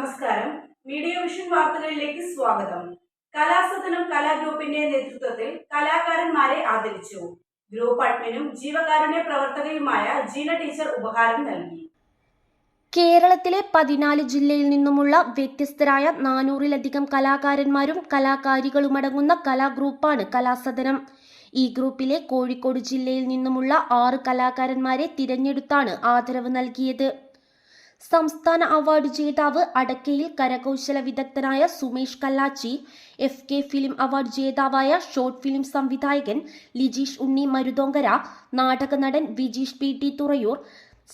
നമസ്കാരം. Media vision വാർത്തകളിലേക്ക് സ്വാഗതം. കലാസദനം കലാഗ്രൂപ്പിന്റെ നേതൃത്വത്തിൽ കലാകാരന്മാരെ ആദരിച്ചു. ഗ്രൂപ്പ് അഡ്മിനും ജീവകാരുണ്യ പ്രവർത്തകയുമായ ജീന ടീച്ചർ ഉപഹാരം നൽകി. കേരളത്തിലെ 14 ജില്ലയിൽ നിന്നുമുള്ള വ്യത്യസ്തരായ 400-ലധികം കലാകാരന്മാരും കലാകാരികളുമടങ്ങുന്ന കലാഗ്രൂപ്പാണ് കലാസദനം. ഈ ഗ്രൂപ്പിലെ കോഴിക്കോട് ജില്ലയിൽ നിന്നുമുള്ള 6 കലാകാരന്മാരെ തിരഞ്ഞെടുത്താണ് ആദരവ് നൽകിയത്. സംസ്ഥാന അവാർഡ് ജേതാവ് അടക്കയിൽ കരകൗശല വിദഗ്ധനായ Sumesh Kallachi, FK film award ജേതാവായ ഷോർട്ട് ഫിലിം സംവിധായകൻ ലിജീഷ് ഉണ്ണി മരുതോങ്കര, നാടക നടൻ വിജീഷ് PT തുറയൂർ,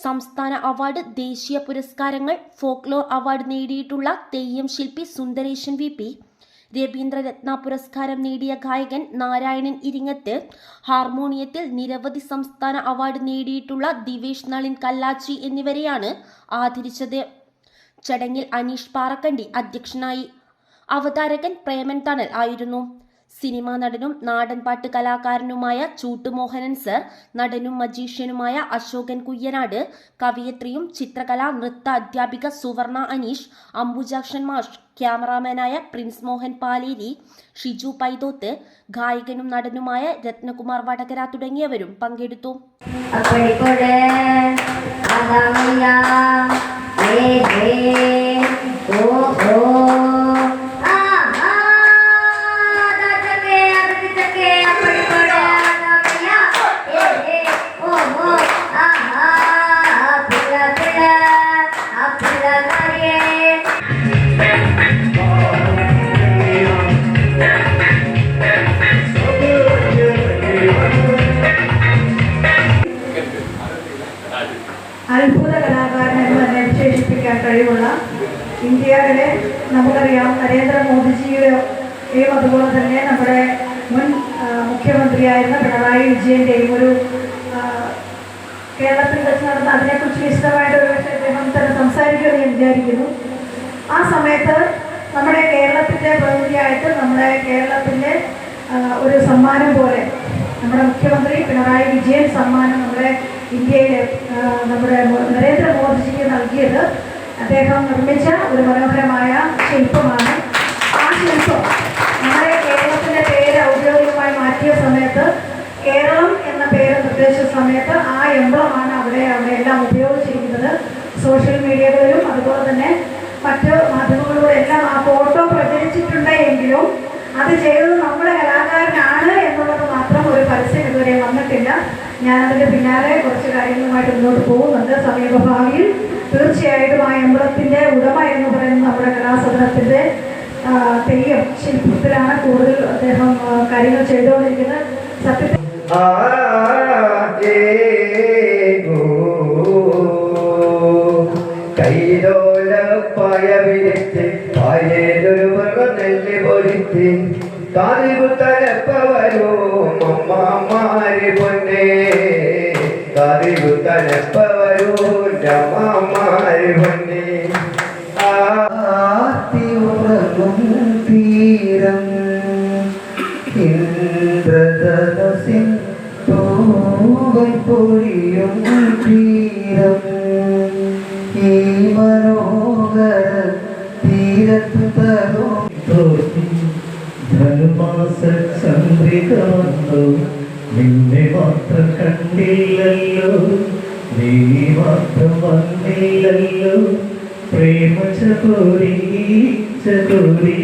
സംസ്ഥാന അവാർഡ്, ദേശീയ പുരസ്കാരങ്ങൾ, ഫോക്ലോർ അവാർഡ് നേടിയിട്ടുള്ള തെയ്യം ശില്പി സുന്ദരേശൻ VP, രവീന്ദ്രരത്ന പുരസ്കാരം നേടിയ ഗായകൻ നാരായണൻ ഇരിങ്ങത്ത്, ഹാർമോണിയത്തിൽ നിരവധി സംസ്ഥാന അവാർഡ് നേടിയിട്ടുള്ള ദിവേഷ് നളിൻ കല്ലാച്ചി എന്നിവരെയാണ് ആദരിച്ചത്. ചടങ്ങിൽ അനീഷ് പാറക്കണ്ടി അധ്യക്ഷനായി. അവതാരകൻ പ്രേമൻ തണൽ ആയിരുന്നു. സിനിമാ നടനും നാടൻപാട്ട് കലാകാരനുമായ ചൂട്ടുമോഹനൻ സർ, നടനും മജീഷ്യനുമായ അശോകൻ കുയ്യനാട്, കവിയത്രിയും ചിത്രകലാ നൃത്ത അധ്യാപിക സുവർണ അനീഷ്, അംബുജാക്ഷൻ മാഷ്, ക്യാമറാമാനായ പ്രിൻസ് മോഹൻ പാലേരി, ഷിജു പൈതോത്ത്, ഗായകനും നടനുമായ രത്നകുമാർ വടകര തുടങ്ങിയവരും പങ്കെടുത്തു. അത്ഭുത കലാകാരൻ എന്ന് തന്നെ വിശേഷിപ്പിക്കാൻ കഴിവുള്ള ഇന്ത്യയിലെ നമുക്കറിയാം നരേന്ദ്രമോദിജിയുടെയും അതുപോലെ തന്നെ നമ്മുടെ മുൻ മുഖ്യമന്ത്രിയായിരുന്ന പിണറായി വിജയൻ്റെയും ഒരു കേരളത്തിൽ വെച്ച് നടന്ന അതിനെക്കുറിച്ച് വിശദമായിട്ട് ഒരുപക്ഷെ അദ്ദേഹം തന്നെ സംസാരിക്കുമെന്ന് ഞാൻ വിചാരിക്കുന്നു. ആ സമയത്ത് നമ്മുടെ കേരളത്തിൻ്റെ പ്രതിനിധിയായിട്ട് നമ്മുടെ കേരളത്തിൻ്റെ ഒരു സമ്മാനം പോലെ നമ്മുടെ മുഖ്യമന്ത്രി പിണറായി വിജയൻ സമ്മാനം നമ്മുടെ ഇന്ത്യയിലെ നമ്മുടെ നരേന്ദ്രമോദിജിക്ക് നൽകിയത് അദ്ദേഹം നിർമ്മിച്ച ഒരു മനോഹരമായ ശില്പമാണ്. ആ ശില്പം നമ്മുടെ കേരളത്തിൻ്റെ പേര് ഔദ്യോഗികമായി മാറ്റിയ സമയത്ത്, കേരളം എന്ന പേര് നിർദ്ദേശിച്ച സമയത്ത് ആ എംബ്ലമാണ് അവിടെ എല്ലാം ഉപയോഗിച്ചിരിക്കുന്നത്. സോഷ്യൽ മീഡിയകളിലും അതുപോലെ തന്നെ മറ്റ് മാധ്യമങ്ങളിലൂടെ എല്ലാം ആ ഫോട്ടോ പ്രചരിച്ചിട്ടുണ്ട്. എങ്കിലും അത് ചെയ്തത് നമ്മുടെ കലാകാരനാണ് എന്നുള്ളത് മാത്രം ഒരു പരസ്യം ഇതുവരെ വന്നിട്ടില്ല. ഞാനതിൻ്റെ പിന്നാലെ കുറച്ച് കാര്യങ്ങളുമായിട്ട് മുന്നോട്ട് പോകുന്നുണ്ട്. സമീപഭാവിയിൽ തീർച്ചയായിട്ടും ആ എംബ്ലത്തിൻ്റെ ഉടമ എന്ന് പറയുന്നത് നമ്മുടെ കലാസദനത്തിൻ്റെ തെയ്യം ശില്പത്തിലാണ് കൂടുതൽ അദ്ദേഹം കാര്യങ്ങൾ ചെയ്തുകൊണ്ടിരിക്കുന്നത്. സത്യത്തിൽ കാതികുത്തലപ്പവരോ അമ്മമാരി പൊന്നേ, കാതികുത്തലപ്പവരോ അമ്മമാരി പൊന്നേ, ആർത്തി ഉറങ്ങും തീരം ഇന്ദ്രധനസിൻ തൂവൽ പൊഴിയും തീരം, ഈ മനോഹര തീരത്തു തരോ ധനുമാസ ചന്ദ്രികാന്തോ, നിന്നെ മാത്രം കണ്ടില്ലല്ലോ, നീ മാത്രം വന്നില്ലല്ലോ, പ്രേമ ചകോരി ചകോരി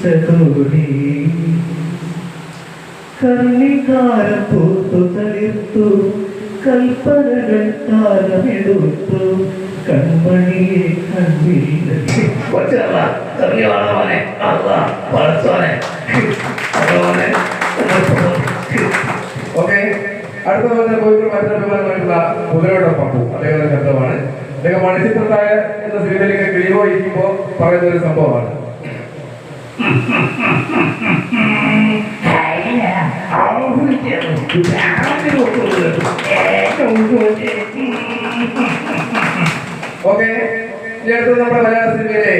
ചകോരി, കർണികാരം പൂത്തു തളിർത്തു, കൽപ്പനകൾ താരമെടുത്തു, കൺമണിയെ കണ്ടില്ല. ഓക്കെ, അടുത്ത പറഞ്ഞ കോഴിക്കോട് മത്സരമായിട്ടുള്ള കുതിരയുടെ പപ്പു അദ്ദേഹത്തിന്റെ ശബ്ദമാണ്. അദ്ദേഹം മണിച്ചിത്രത്തായ എന്ന സിനിമയിലേക്ക് കിളിയോ ഇരിക്കുമ്പോൾ പറയുന്ന ഒരു സംഭവമാണ്. ഓക്കെ, ഇനി അടുത്തത് നമ്മുടെ മലയാള സിനിമയിലെ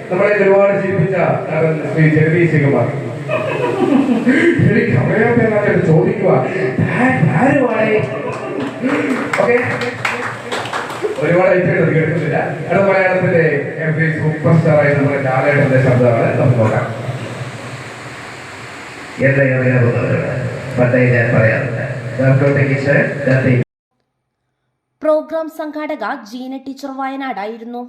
നമ്മളെ ഒരുപാട് ജീവിപ്പിച്ച ശ്രീ ജഗദീഷ് ശിവകുമാർ. എനിക്ക് അവയോട് ചോദിക്കുക. ഓക്കെ, ഒരുപാട് ഐറ്റം കേൾക്കുന്നില്ല. അടുത്ത മലയാളത്തിന്റെ MP സൂപ്പർ സ്റ്റാറായി നമ്മുടെ കാലഘട്ടത്തിന്റെ ശബ്ദമാണ് നമുക്ക് നോക്കാം. എന്റെ അറിയാവുന്നവരുടെ പണ്ടേ ഞാൻ പറയാറുണ്ട്. പ്രോഗ്രാം സംഘാടക ജീന ടീച്ചർ വയനാടായിരുന്നു.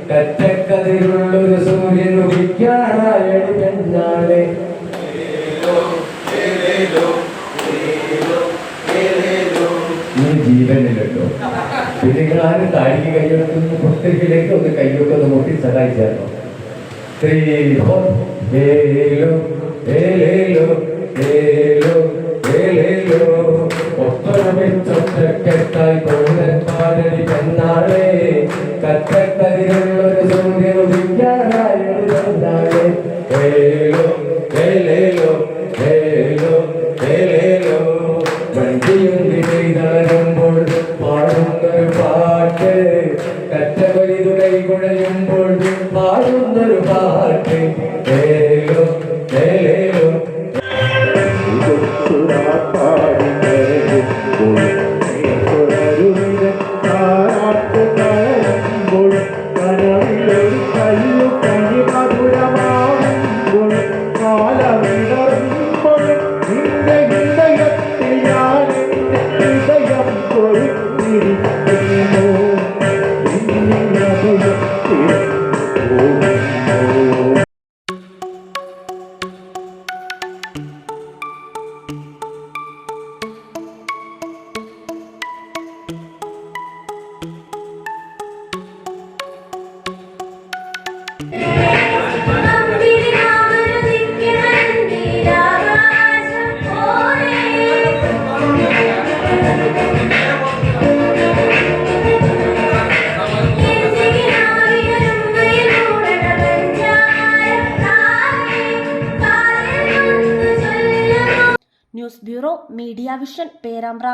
കറ്റക്കതിരുള്ളൊരു സൂര്യൻ ഉദിക്കാനായടി പെണ്ണാളെ. ഈ ജീവനില്ലല്ലോ. പിന്നെ നിങ്ങളാരും താടിക്ക് കൈയെടുക്കുന്ന പുസ്തകത്തിലേക്ക് ഒന്ന് കൈയൊക്കെ ഒന്ന് മുട്ടി സഹായിച്ചായിരുന്നു. ഒത്തൊരുമിച്ചൊറ്റക്കെട്ടായി പൗരന്മാരടി പെണ്ണാളെ. കറ്റക്കതിരുള്ളൊരു സൂര്യൻ ഉദിക്കാനായടി പെണ്ണാളെ. വണ്ടിയും വിതറുമ്പോൾ പാടുന്നൊരു പാട്ട്, കറ്റവരിതു കൈകുഴയുമ്പോൾ പാടുന്നൊരു പാട്ട്. News bureau, media vision, Perambra.